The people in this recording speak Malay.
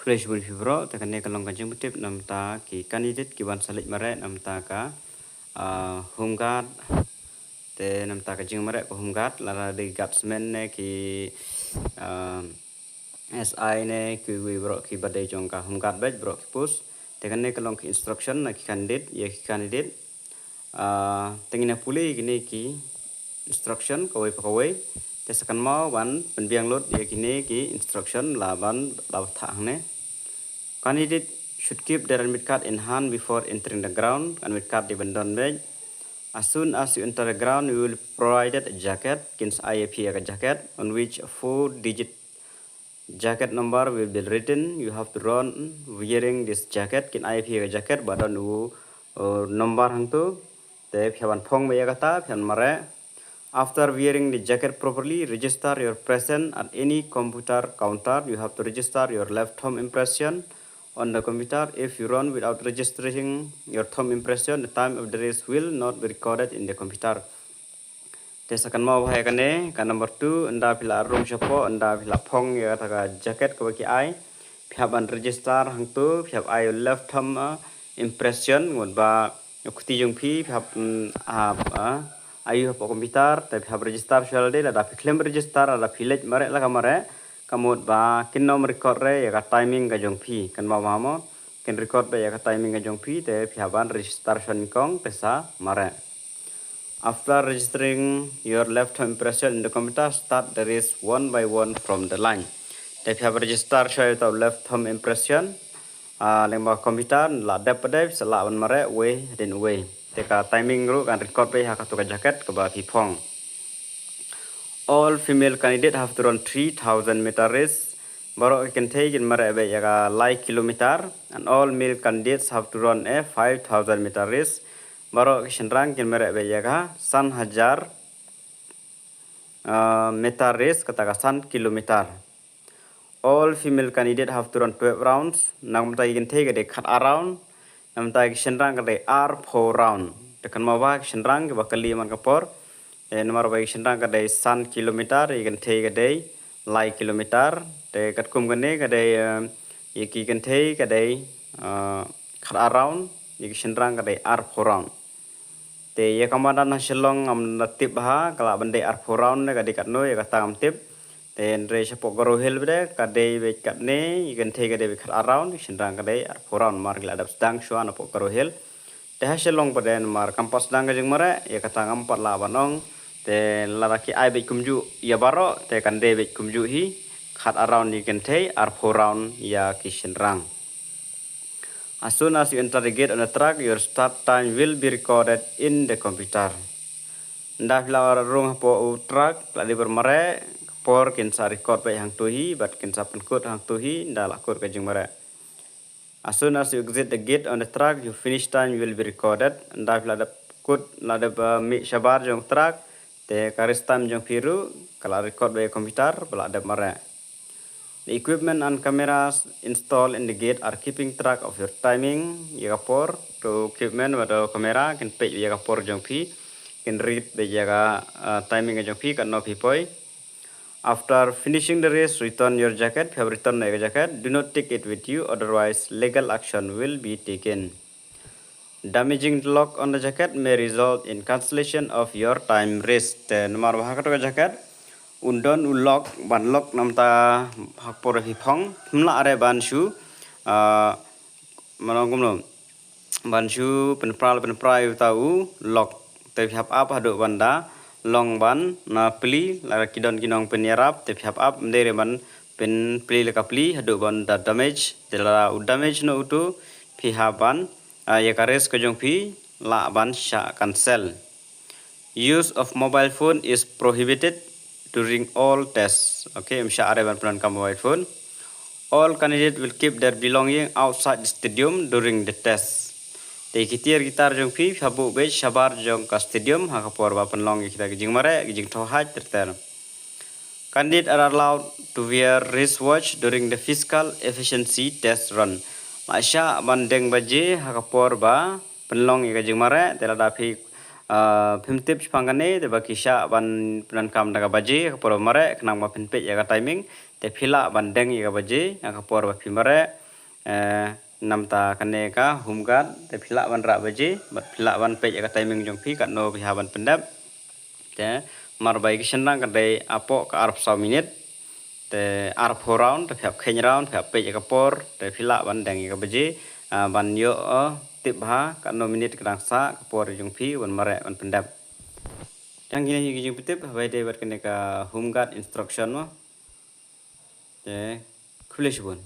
khublei shibun fibro te kan long kan jeng tip nam ta ki candidate ki ban Leit Mareh nam ta ka homeguard te nam ta ka jeng Mareh ko homeguard la de guardsmen ne ki SI ne ki wi bro ki badai Jong ka homeguard bej bro ki push te kan long ki instruction na ki candidate ye ki candidate tengina puli gini ki instruction ko wei te sakan mau ban penbiang lot ye kini ki instruction la ban la thang ne candidate should keep their admit card in hand before entering the ground. Admit card di bandon bej. As soon as you enter the ground, you will provided a jacket, kins IAP a jacket on which a 4-digit jacket number will be written. You have to run wearing this jacket, kin IAP a jacket, but on number hang tu. Te piawan pong me kata pian mare. After wearing the jacket properly, register your presence at any computer counter. You have to register your left thumb impression on the computer. If you run without registering your thumb impression, the time of the race will not be recorded in the computer. Tes akan mau bahaya kane, kan number 2, anda pila room shapo, anda pila pong ya kata jacket ke baki ai, pihak ban register hang tu, pihak ai left thumb impression, ngut ba kuti jong pi pihak ayu apa komputer, tapi pihak register soal dia, ada claim register, ada Leit Mareh lah kamare. Kamut ba kin nom record re ya ka timing ka jong pi kan ba mo kin record ba ya ka timing ka jong pi te phiaban register son kong pesa mare. After registering your left thumb impression in the computer, start the race one by one from the line. Te phiab register show your left thumb impression lengba computer la dep sala ban mare we din we te ka timing ru kan record ba ya ka tu ka jacket ka ba pi phong. All female candidates have to run 3,000 meter race. Baru can take in Mareh yaga like kilometer, and all male candidates have to run a 5,000 meter race. Baru rank in Mareh yaga 1,000 meter race kata 1 kilometer. All female candidates have to run 12 rounds. Namta you can take a cut around. Namta rank kata R4 round. Tekan mawa rank bakali man kapor. Nomor baik sendang kadai 1 kilometer, you can take a day, like kilometer. Te kat kum kene kadai, you can take a day, kat around, you can sendang kadai R4 round. Te ya kamadan hasilong am natip ha, kalau bandai R4 round ne kadai kat no ya kata am tip. Te andre sepok garo hill bede kadai be kat ne, you can take a day kat around, sendang kadai R4 round mar gila adap sedang shuan apok garo hill. Te hasilong pada mar kampus sedang kajeng Mareh, ya kata ngampat lah banong. Te laraki ai be kumju ya baro te kan de be kumju hi cut around you can take R4 round ya kishin rang. As soon as you enter the gate on the track, your start time will be recorded in the computer. Nda flower rung po track la di bermare por kin sa record be hang tu hi but kin sa penkut hang tu hi nda la kut kajing Mareh. As soon as you exit the gate on the track, your finish time will be recorded. Nda flower kut la de mi shabar jong track te karis time jong piru kalau record by computer bela ada Mareh. The equipment and cameras installed in the gate are keeping track of your timing. Yagapor to equipment atau kamera can pay yagapor jong pi can read by yaga timing jong pi kan no pipoi. After finishing the race, return your jacket. Have returned your jacket. Do not take it with you, otherwise legal action will be taken. Damaging the lock on the jacket may result in cancellation of your time race. Nomor bahaka to jacket undon lock ban lock namta hakpor hipong mla are ban shu manongum ban shu penprai tau lock te hap up hadu banda long ban na pli la kidon kinong penyerap te hap up ndere ban pen pli la kapli hadu ban da damage te la damage no utu pihaban ya kares ko jong pi la ban sha cancel. Use of mobile phone is prohibited during all tests. Okay, msha are ban plan kam mobile phone. All candidates will keep their belonging outside the stadium during the test. Te kitir gitar jong pi habu be shabar jong ka stadium ha kapor ba penlong kita jing Mareh jing thohaj terter. Candidates are allowed to wear wristwatch during the physical efficiency test run. Masya bandeng baje hakapor ba penlong ika jing Mareh tela dapi pimtip pangane te bakisha ban penan kam daga baje hakapor Mareh kenang ba pinpet ya timing te phila bandeng ya baje kapor ba phimare namta kaneka homeguard te phila ban ra baje bat phila ban pe ya timing jong phi kat no biha ban pendap te mar bai kisna kadai apo ka arp 1 minit te arp 4 round te phap khen round phap pe ya kapor te phila bandeng ya baje ban yo tip ha kat no minit kadang sa kapor jong phi ban mare ban pendap yang gini gini petip bai de bat kaneka homeguard instruction mo te khublei shibun